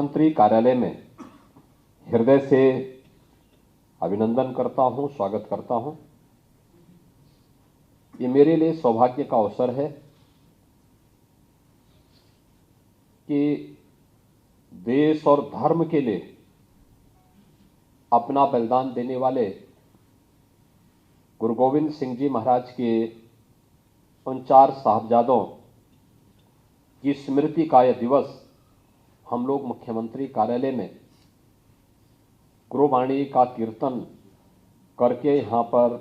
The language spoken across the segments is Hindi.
मुख्यमंत्री कार्यालय में हृदय से अभिनंदन करता हूं, स्वागत करता हूं। ये मेरे लिए सौभाग्य का अवसर है कि देश और धर्म के लिए अपना बलिदान देने वाले गुरु गोविंद सिंह जी महाराज के उन 4 साहबजादों की स्मृति का यह दिवस हम लोग मुख्यमंत्री कार्यालय में गुरुवाणी का कीर्तन करके यहाँ पर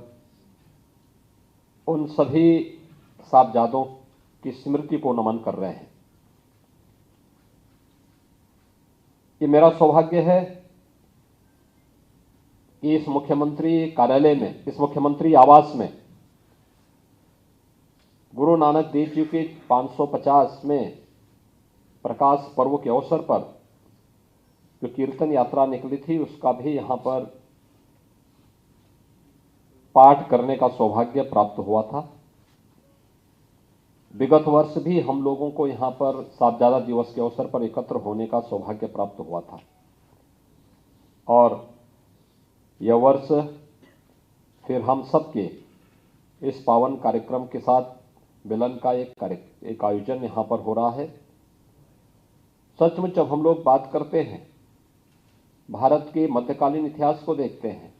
उन सभी साहबजादों की स्मृति को नमन कर रहे हैं। ये मेरा सौभाग्य है कि इस मुख्यमंत्री कार्यालय में, इस मुख्यमंत्री आवास में गुरु नानक देव जी के 550वें प्रकाश पर्व के अवसर पर जो कीर्तन यात्रा निकली थी उसका भी यहाँ पर पाठ करने का सौभाग्य प्राप्त हुआ था। विगत वर्ष भी हम लोगों को यहाँ पर साहबजादा दिवस के अवसर पर एकत्र होने का सौभाग्य प्राप्त हुआ था और यह वर्ष फिर हम सबके इस पावन कार्यक्रम के साथ मिलन का एक आयोजन यहाँ पर हो रहा है। सचमुच जब हम लोग बात करते हैं, भारत के मध्यकालीन इतिहास को देखते हैं,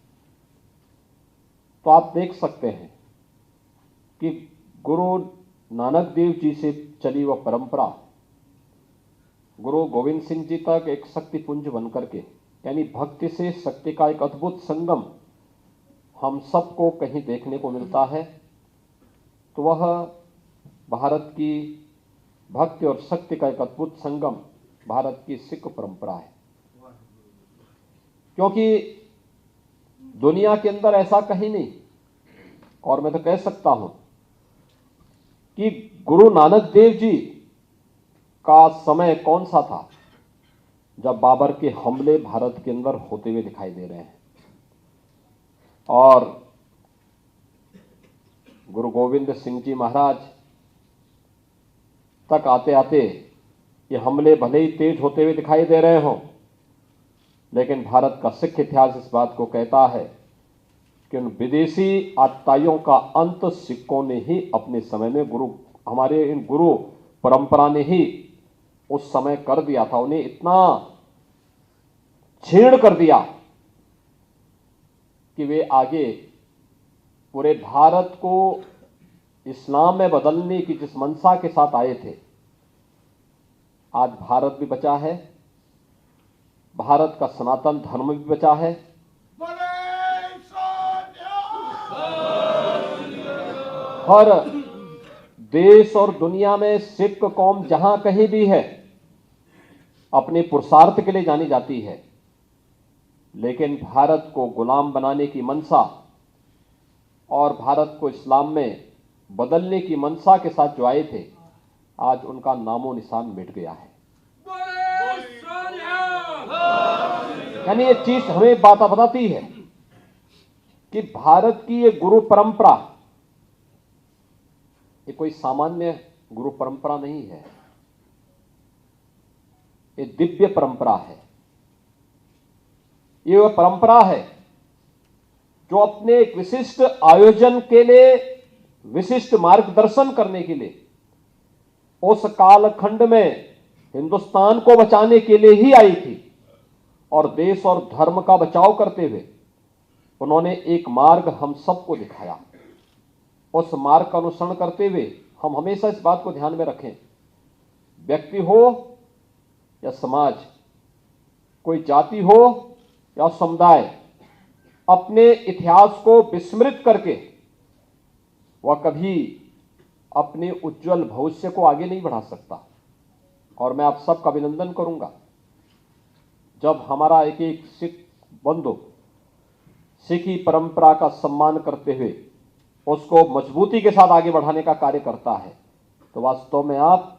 तो आप देख सकते हैं कि गुरु नानक देव जी से चली वह परंपरा गुरु गोविंद सिंह जी तक एक शक्तिपुंज बनकर के, यानी भक्ति से शक्ति का एक अद्भुत संगम हम सबको कहीं देखने को मिलता है, तो वह भारत की भक्ति और शक्ति का एक अद्भुत संगम भारत की सिख परंपरा है। क्योंकि दुनिया के अंदर ऐसा कहीं नहीं, और मैं तो कह सकता हूं कि गुरु नानक देव जी का समय कौन सा था जब बाबर के हमले भारत के अंदर होते हुए दिखाई दे रहे हैं, और गुरु गोविंद सिंह जी महाराज तक आते आते ये हमले भले ही तेज होते हुए दिखाई दे रहे हों, लेकिन भारत का सिख इतिहास इस बात को कहता है कि उन विदेशी आतताइयों का अंत सिखों ने ही अपने समय में हमारे इन गुरु परंपरा ने ही उस समय कर दिया था। उन्हें इतना छीण कर दिया कि वे आगे पूरे भारत को इस्लाम में बदलने की जिस मंशा के साथ आए थे, आज भारत भी बचा है, भारत का सनातन धर्म भी बचा है। हर देश और दुनिया में सिख कौम जहां कहीं भी है अपने पुरुषार्थ के लिए जानी जाती है, लेकिन भारत को गुलाम बनाने की मंशा और भारत को इस्लाम में बदलने की मंशा के साथ जो आए थे, आज उनका नामो निशान मिट गया है। यानी ये चीज हमें बात बताती है कि भारत की ये गुरु परंपरा ये कोई सामान्य गुरु परंपरा नहीं है, ये दिव्य परंपरा है। ये वह परंपरा है जो अपने एक विशिष्ट आयोजन के लिए, विशिष्ट मार्गदर्शन करने के लिए उस कालखंड में हिंदुस्तान को बचाने के लिए ही आई थी, और देश और धर्म का बचाव करते हुए उन्होंने एक मार्ग हम सबको दिखाया। उस मार्ग का अनुसरण करते हुए हम हमेशा इस बात को ध्यान में रखें, व्यक्ति हो या समाज, कोई जाति हो या समुदाय, अपने इतिहास को विस्मृत करके वह कभी अपने उज्जवल भविष्य को आगे नहीं बढ़ा सकता। और मैं आप सबका अभिनंदन करूंगा जब हमारा एक एक सिख बंधु सिखी परंपरा का सम्मान करते हुए उसको मजबूती के साथ आगे बढ़ाने का कार्य करता है, तो वास्तव में आप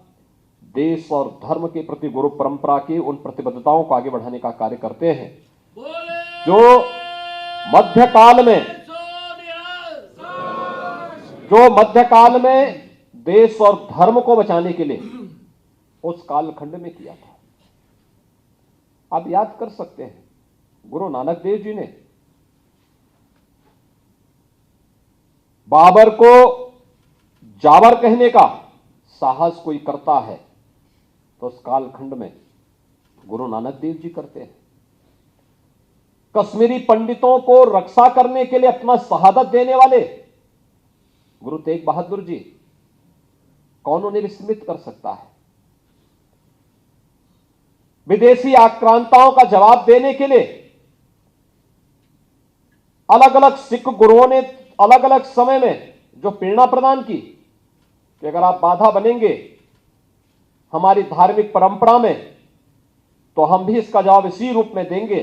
देश और धर्म के प्रति गुरु परंपरा की उन प्रतिबद्धताओं को आगे बढ़ाने का कार्य करते हैं जो मध्यकाल में देश और धर्म को बचाने के लिए उस कालखंड में किया था। आप याद कर सकते हैं, गुरु नानक देव जी ने बाबर को जाबर कहने का साहस कोई करता है तो उस कालखंड में गुरु नानक देव जी करते हैं। कश्मीरी पंडितों को रक्षा करने के लिए अपना शहादत देने वाले गुरु तेग बहादुर जी, कौन उन्हें विस्मृत कर सकता है। विदेशी आक्रांताओं का जवाब देने के लिए अलग अलग सिख गुरुओं ने अलग अलग समय में जो प्रेरणा प्रदान की कि अगर आप बाधा बनेंगे हमारी धार्मिक परंपरा में तो हम भी इसका जवाब इसी रूप में देंगे,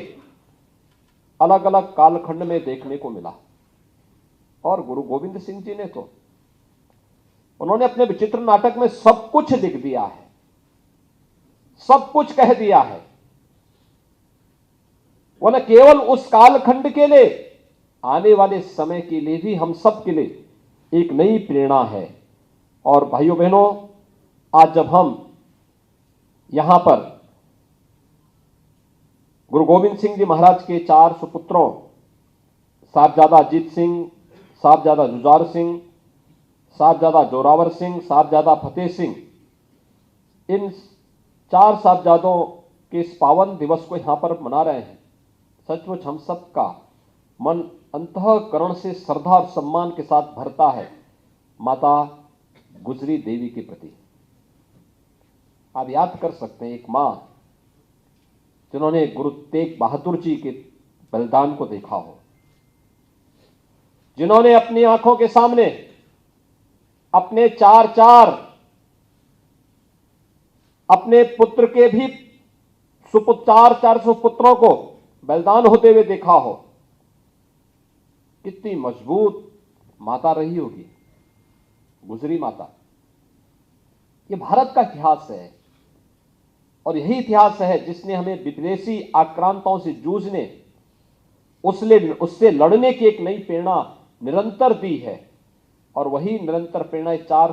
अलग अलग कालखंड में देखने को मिला। और गुरु गोविंद सिंह जी ने तो उन्होंने अपने विचित्र नाटक में सब कुछ लिख दिया है, सब कुछ कह दिया है। वो न केवल उस कालखंड के लिए, आने वाले समय के लिए भी हम सब के लिए एक नई प्रेरणा है। और भाइयों बहनों, आज जब हम यहां पर गुरु गोविंद सिंह जी महाराज के 4 सुपुत्रों साहबजादा अजीत सिंह, साहबजादा जुझार सिंह, साहबजादा जोरावर सिंह, साहबजादा फतेह सिंह, इन 4 साहबजादों के इस पावन दिवस को यहां पर मना रहे हैं, सचमुच हम सबका मन अंतःकरण से श्रद्धा और सम्मान के साथ भरता है माता गुजरी देवी के प्रति। आप याद कर सकते हैं एक मां जिन्होंने गुरु तेग बहादुर जी के बलिदान को देखा हो, जिन्होंने अपनी आंखों के सामने अपने 4 अपने पुत्र के भी 4 सुपुत्रों को बलिदान होते हुए देखा हो। कितनी मजबूत माता रही होगी गुजरी माता। ये भारत का इतिहास है और यही इतिहास है जिसने हमें विदेशी आक्रांताओं से जूझने, उससे लड़ने की एक नई प्रेरणा निरंतर दी है। और वही निरंतर प्रेरणा 4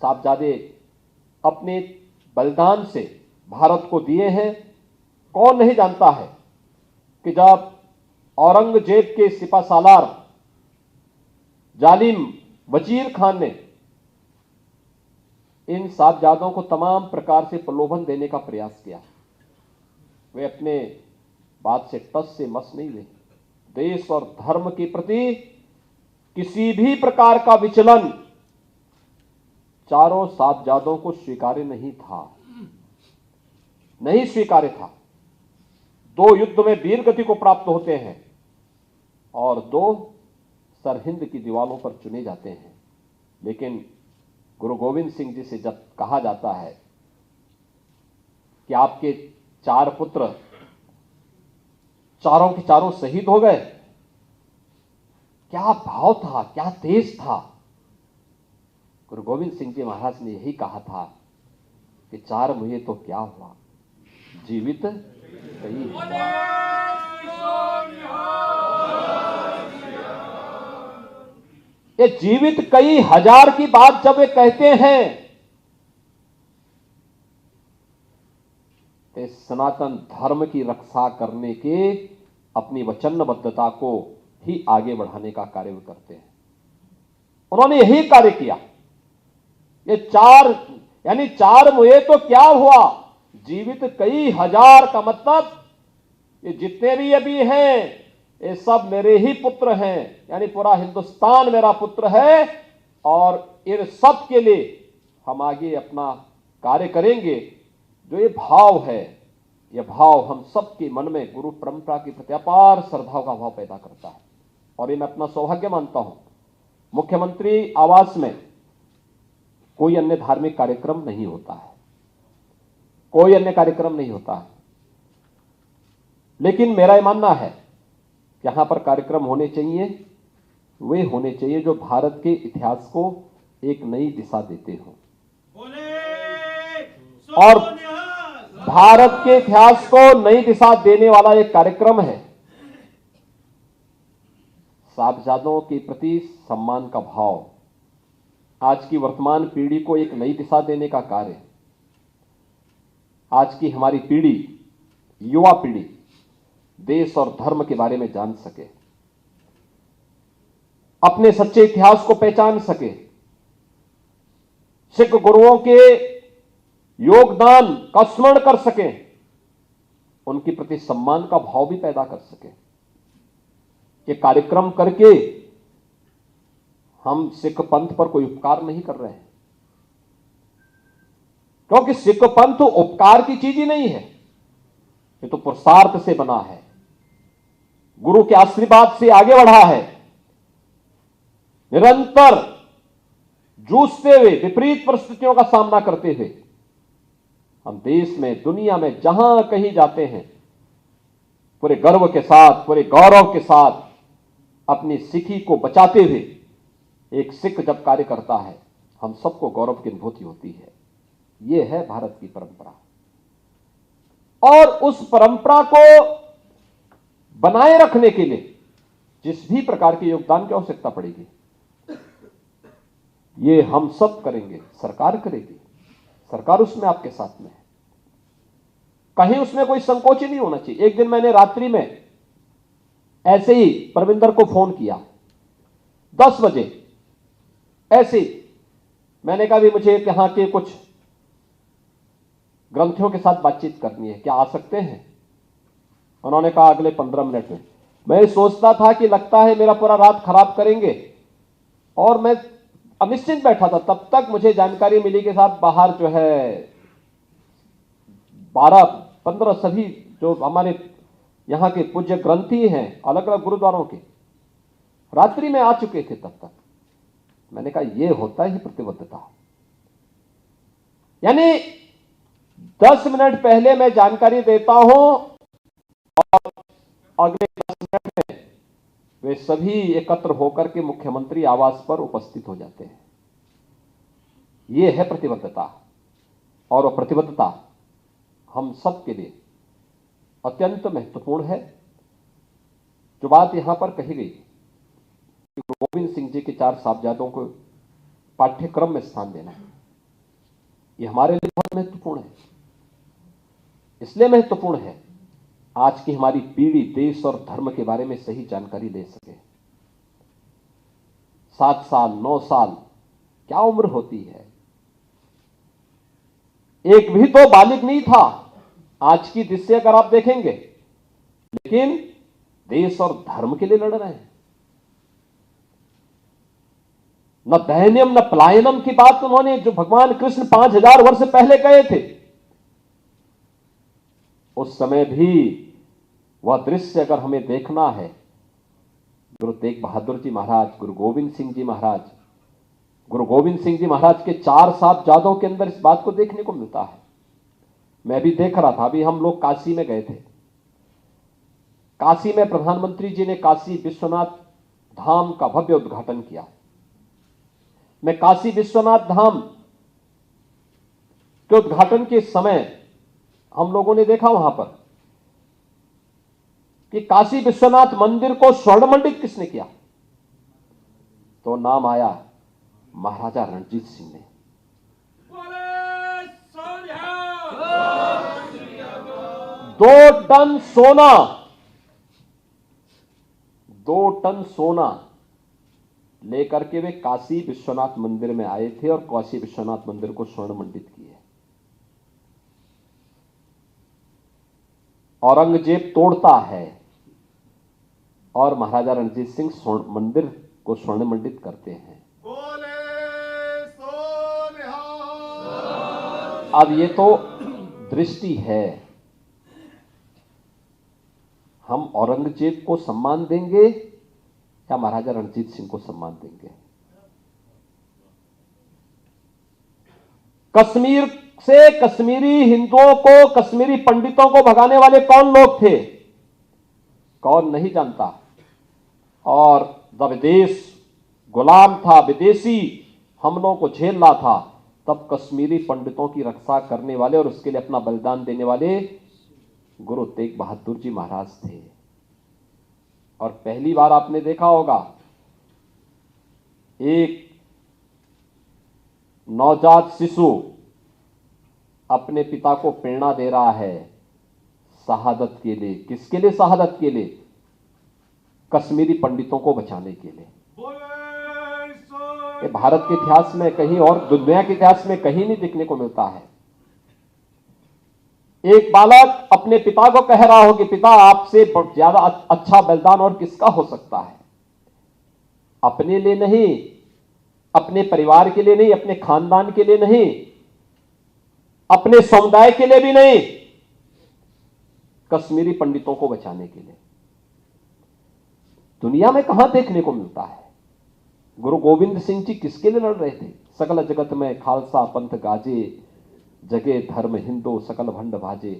साहबजादे अपने बलिदान से भारत को दिए हैं। कौन नहीं जानता है कि जब औरंगजेब के सिपासालार जालिम वजीर खान ने इन साहबजादों को तमाम प्रकार से प्रलोभन देने का प्रयास किया, वे अपने बात से टस से मस नहीं हुए। देश और धर्म के प्रति किसी भी प्रकार का विचलन 4 साहबजादों को स्वीकार्य नहीं था, नहीं स्वीकार्य था। 2 युद्ध में वीर गति को प्राप्त होते हैं और 2 सरहिंद की दीवारों पर चुने जाते हैं। लेकिन गुरु गोविंद सिंह जी से जब कहा जाता है कि आपके 4 पुत्र चारों के चारों शहीद हो गए, क्या भाव था, क्या तेज था। गुरु गोविंद सिंह जी महाराज ने यही कहा था कि 4 मुझे तो क्या हुआ, जीवित कई हुआ। ये जीवित कई हजार की बात जब वे कहते हैं तो सनातन धर्म की रक्षा करने के अपनी वचनबद्धता को ही आगे बढ़ाने का कार्य वे करते हैं। उन्होंने यही कार्य किया। ये 4 यानी 4 मुए तो क्या हुआ, जीवित कई हजार का मतलब ये जितने भी अभी हैं ये सब मेरे ही पुत्र हैं, यानी पूरा हिंदुस्तान मेरा पुत्र है। और इन सब के लिए हम आगे अपना कार्य करेंगे। जो ये भाव है, यह भाव हम सबके मन में गुरु परंपरा की प्रति अपार श्रद्धा का भाव पैदा करता है। और ये मैं अपना सौभाग्य मानता हूं, मुख्यमंत्री आवास में कोई अन्य धार्मिक कार्यक्रम नहीं होता है, कोई अन्य कार्यक्रम नहीं होता है। लेकिन मेरा यह मानना है कि यहां पर कार्यक्रम होने चाहिए, वे होने चाहिए जो भारत के इतिहास को एक नई दिशा देते हो। और भारत के इतिहास को नई दिशा देने वाला एक कार्यक्रम है साहबजादों के प्रति सम्मान का भाव। आज की वर्तमान पीढ़ी को एक नई दिशा देने का कार्य। आज की हमारी पीढ़ी युवा पीढ़ी देश और धर्म के बारे में जान सके, अपने सच्चे इतिहास को पहचान सके, सिख गुरुओं के योगदान का स्मरण कर सके, उनके प्रति सम्मान का भाव भी पैदा कर सके। ये कार्यक्रम करके हम सिख पंथ पर कोई उपकार नहीं कर रहे हैं, क्योंकि सिख पंथ उपकार की चीज ही नहीं है, ये तो पुरुषार्थ से बना है, गुरु के आशीर्वाद से आगे बढ़ा है। निरंतर जूझते हुए, विपरीत परिस्थितियों का सामना करते हुए हम देश में, दुनिया में जहां कहीं जाते हैं, पूरे गर्व के साथ, पूरे गौरव के साथ अपनी सिखी को बचाते हुए एक सिख जब कार्य करता है, हम सबको गौरव की अनुभूति होती है। यह है भारत की परंपरा, और उस परंपरा को बनाए रखने के लिए जिस भी प्रकार के योगदान की आवश्यकता पड़ेगी, ये हम सब करेंगे, सरकार करेगी। सरकार उसमें आपके साथ में है, कहीं उसमें कोई संकोच ही नहीं होना चाहिए। एक दिन मैंने रात्रि में ऐसे ही परविंदर को फोन किया 10 बजे, ऐसे ही मैंने कहा भी मुझे यहां के कुछ ग्रंथियों के साथ बातचीत करनी है, क्या आ सकते हैं? उन्होंने कहा अगले 15 मिनट में। मैं सोचता था कि लगता है मेरा पूरा रात खराब करेंगे, और मैं अनिश्चित बैठा था। तब तक मुझे जानकारी मिली कि साहब बाहर जो है 12-15 सभी जो हमारे यहां के पूज्य ग्रंथी हैं अलग अलग गुरुद्वारों के, रात्रि में आ चुके थे। तब तक मैंने कहा यह होता ही प्रतिबद्धता, यानी 10 मिनट पहले मैं जानकारी देता हूं और अगले 10 मिनट में वे सभी एकत्र होकर के मुख्यमंत्री आवास पर उपस्थित हो जाते हैं। यह है प्रतिबद्धता, और वह प्रतिबद्धता हम सब के लिए अत्यंत महत्वपूर्ण है। जो बात यहां पर कही गई कि गुरु गोविंद सिंह जी के 4 साहबजादों को पाठ्यक्रम में स्थान देना है, यह हमारे लिए बहुत महत्वपूर्ण है। इसलिए महत्वपूर्ण है आज की हमारी पीढ़ी देश और धर्म के बारे में सही जानकारी ले सके। 7 साल 9 साल क्या उम्र होती है, एक भी तो बालिग नहीं था आज की दृष्टि अगर आप देखेंगे, लेकिन देश और धर्म के लिए लड़ रहे हैं। न दैन्यम न पलायनम की बात उन्होंने, जो भगवान कृष्ण 5000 वर्ष पहले कहे थे, उस समय भी वह दृश्य अगर हमें देखना है, गुरु तेग बहादुर जी महाराज, गुरु गोविंद सिंह जी महाराज, गुरु गोविंद सिंह जी महाराज के 4 साहबजादों के अंदर इस बात को देखने को मिलता है। मैं भी देख रहा था, अभी हम लोग काशी में गए थे। काशी में प्रधानमंत्री जी ने काशी विश्वनाथ धाम का भव्य उद्घाटन किया। मैं काशी विश्वनाथ धाम के उद्घाटन के समय हम लोगों ने देखा वहां पर कि काशी विश्वनाथ मंदिर को स्वर्णमंडित किसने किया, तो नाम आया महाराजा रणजीत सिंह ने। 2 टन सोना, 2 टन सोना लेकर के वे काशी विश्वनाथ मंदिर में आए थे और काशी विश्वनाथ मंदिर को स्वर्णमंडित किए। औरंगजेब तोड़ता है और महाराजा रणजीत सिंह मंदिर को स्वर्णमंडित करते हैं। अब ये तो दृष्टि है, हम औरंगजेब को सम्मान देंगे या महाराजा रणजीत सिंह को सम्मान देंगे? कश्मीर से कश्मीरी हिंदुओं को, कश्मीरी पंडितों को भगाने वाले कौन लोग थे? कौन नहीं जानता। और जब देश गुलाम था, विदेशी हमलों को झेल रहा था, तब कश्मीरी पंडितों की रक्षा करने वाले और उसके लिए अपना बलिदान देने वाले गुरु तेग बहादुर जी महाराज थे। और पहली बार आपने देखा होगा, एक नवजात शिशु अपने पिता को प्रेरणा दे रहा है, शहादत के लिए। किसके लिए शहादत के लिए? कश्मीरी पंडितों को बचाने के लिए। ये भारत के इतिहास में कहीं और दुनिया के इतिहास में कहीं नहीं देखने को मिलता है। एक बालक अपने पिता को कह रहा हो कि पिता, आपसे ज्यादा अच्छा बलिदान और किसका हो सकता है? अपने लिए नहीं, अपने परिवार के लिए नहीं, अपने खानदान के लिए नहीं, अपने समुदाय के लिए भी नहीं, कश्मीरी पंडितों को बचाने के लिए। दुनिया में कहां देखने को मिलता है? गुरु गोविंद सिंह जी किसके लिए लड़ रहे थे? सकल जगत में खालसा पंथ गाजे, जगे धर्म हिंदू सकल भंड भाजे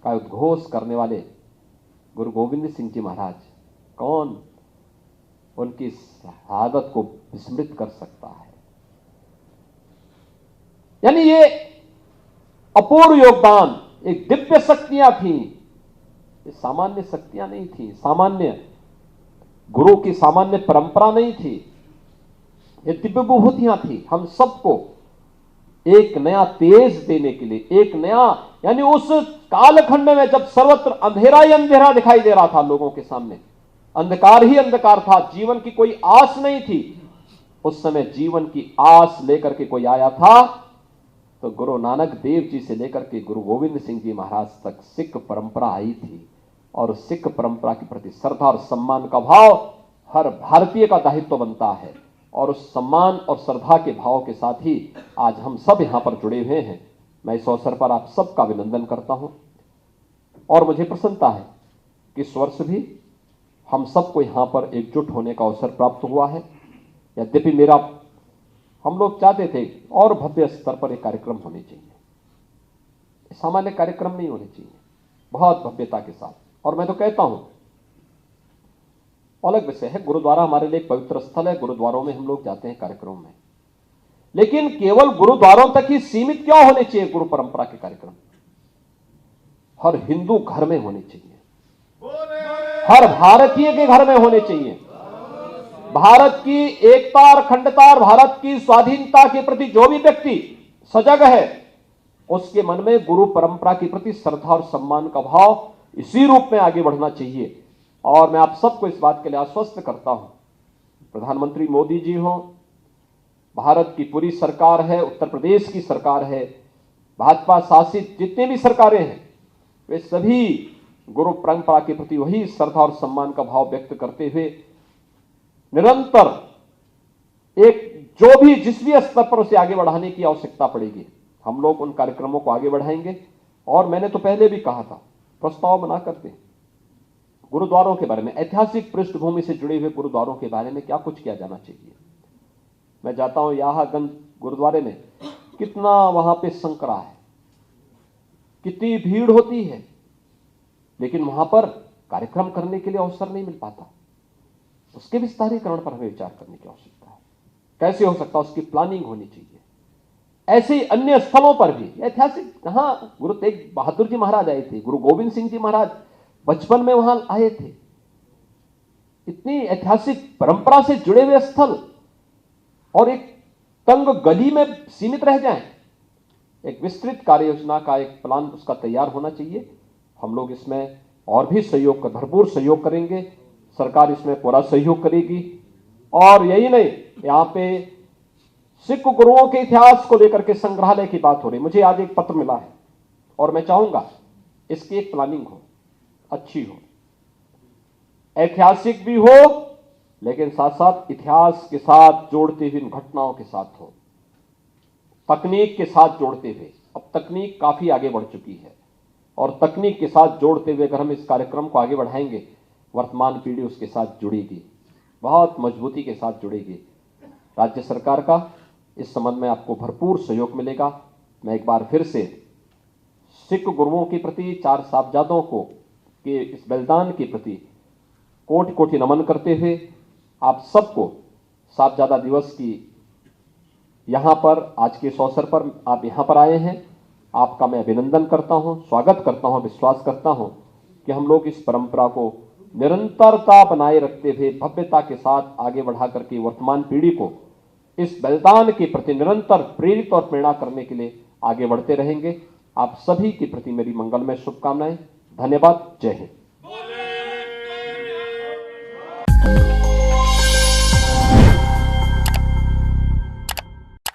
का उद्घोष करने वाले गुरु गोविंद सिंह जी महाराज, कौन उनकी शहादत को विस्मृत कर सकता है? यानी ये अपूर्व योगदान, एक दिव्य शक्तियां थी, ये सामान्य शक्तियां नहीं थी, सामान्य गुरु की सामान्य परंपरा नहीं थी, ये दिव्य विभूतियां थी। हम सबको एक नया तेज देने के लिए, एक नया, यानी उस कालखंड में जब सर्वत्र अंधेरा ही अंधेरा दिखाई दे रहा था, लोगों के सामने अंधकार ही अंधकार था, जीवन की कोई आस नहीं थी, उस समय जीवन की आस लेकर के कोई आया था तो गुरु नानक देव जी से लेकर के गुरु गोविंद सिंह जी महाराज तक सिख परंपरा आई थी। और सिख परंपरा के प्रति श्रद्धा और सम्मान का भाव हर भारतीय का दायित्व बनता है। और उस सम्मान और श्रद्धा के भाव के साथ ही आज हम सब यहां पर जुड़े हुए हैं। मैं इस अवसर पर आप सबका अभिनंदन करता हूं और मुझे प्रसन्नता है कि इस वर्ष भी हम सबको यहां पर एकजुट होने का अवसर प्राप्त हुआ है। यद्यपि हम लोग चाहते थे और भव्य स्तर पर एक कार्यक्रम होने चाहिए, सामान्य कार्यक्रम नहीं होने चाहिए, बहुत भव्यता के साथ। और मैं तो कहता हूं, अलग विषय है, गुरुद्वारा हमारे लिए एक पवित्र स्थल है, गुरुद्वारों में हम लोग जाते हैं कार्यक्रमों में, लेकिन केवल गुरुद्वारों तक ही सीमित क्यों होने चाहिए गुरु परंपरा के कार्यक्रम? हर हिंदू घर में होने चाहिए, हर भारतीय के घर में होने चाहिए। भारत की एकता और अखंडता और भारत की स्वाधीनता के प्रति जो भी व्यक्ति सजग है, उसके मन में गुरु परंपरा के प्रति श्रद्धा और सम्मान का भाव इसी रूप में आगे बढ़ना चाहिए। और मैं आप सबको इस बात के लिए आश्वस्त करता हूं, प्रधानमंत्री मोदी जी हो, भारत की पूरी सरकार है, उत्तर प्रदेश की सरकार है, भाजपा शासित जितने भी सरकारें हैं, वे सभी गुरु परंपरा के प्रति वही श्रद्धा और सम्मान का भाव व्यक्त करते हुए निरंतर एक जो भी जिस भी स्तर पर उसे आगे बढ़ाने की आवश्यकता पड़ेगी, हम लोग उन कार्यक्रमों को आगे बढ़ाएंगे। और मैंने तो पहले भी कहा था, प्रस्ताव बना करते गुरुद्वारों के बारे में, ऐतिहासिक पृष्ठभूमि से जुड़े हुए गुरुद्वारों के बारे में क्या कुछ किया जाना चाहिए। मैं जाता हूं याहागंज गुरुद्वारे में, कितना वहां पे संकरा है, कितनी भीड़ होती है, लेकिन वहां पर कार्यक्रम करने के लिए अवसर नहीं मिल पाता। उसके विस्तारीकरण पर हमें विचार करने की आवश्यकता है, कैसे हो सकता है, उसकी प्लानिंग होनी चाहिए। ऐसे ही अन्य स्थलों पर भी ऐतिहासिक, जहां गुरु तेग बहादुर जी महाराज आए थे, गुरु गोविंद सिंह जी महाराज बचपन में वहां आए थे, इतनी ऐतिहासिक परंपरा से जुड़े हुए स्थल और एक तंग गली में सीमित रह जाएं, एक विस्तृत कार्य योजना का एक प्लान उसका तैयार होना चाहिए। हम लोग इसमें और भी सहयोग, भरपूर सहयोग करेंगे, सरकार इसमें पूरा सहयोग करेगी। और यही नहीं, यहां पे सिख गुरुओं के इतिहास को लेकर के संग्रहालय की बात हो रही, मुझे आज एक पत्र मिला है और मैं चाहूंगा इसकी एक प्लानिंग हो, अच्छी हो, ऐतिहासिक भी हो, लेकिन साथ साथ इतिहास के साथ जोड़ते हुए इन घटनाओं के साथ हो, तकनीक के साथ जोड़ते हुए। अब तकनीक काफी आगे बढ़ चुकी है और तकनीक के साथ जोड़ते हुए अगर हम इस कार्यक्रम को आगे बढ़ाएंगे, वर्तमान पीढ़ी उसके साथ जुड़ेगी, बहुत मजबूती के साथ जुड़ेगी। राज्य सरकार का इस संबंध में आपको भरपूर सहयोग मिलेगा। मैं एक बार फिर से सिख गुरुओं के प्रति, चार साहबजादों को के इस बलिदान के प्रति कोटि कोटि नमन करते हुए आप सबको साहबजादा दिवस की यहां पर आज के इस अवसर पर आप यहां पर आए हैं, आपका मैं अभिनंदन करता हूं, स्वागत करता हूं, विश्वास करता हूं कि हम लोग इस परंपरा को निरंतरता बनाए रखते हुए भव्यता के साथ आगे बढ़ा करके वर्तमान पीढ़ी को इस बलिदान के प्रति निरंतर प्रेरित और प्रेरणा करने के लिए आगे बढ़ते रहेंगे। आप सभी के प्रति मेरी मंगलमय शुभकामनाएं। धन्यवाद। जय हिंद।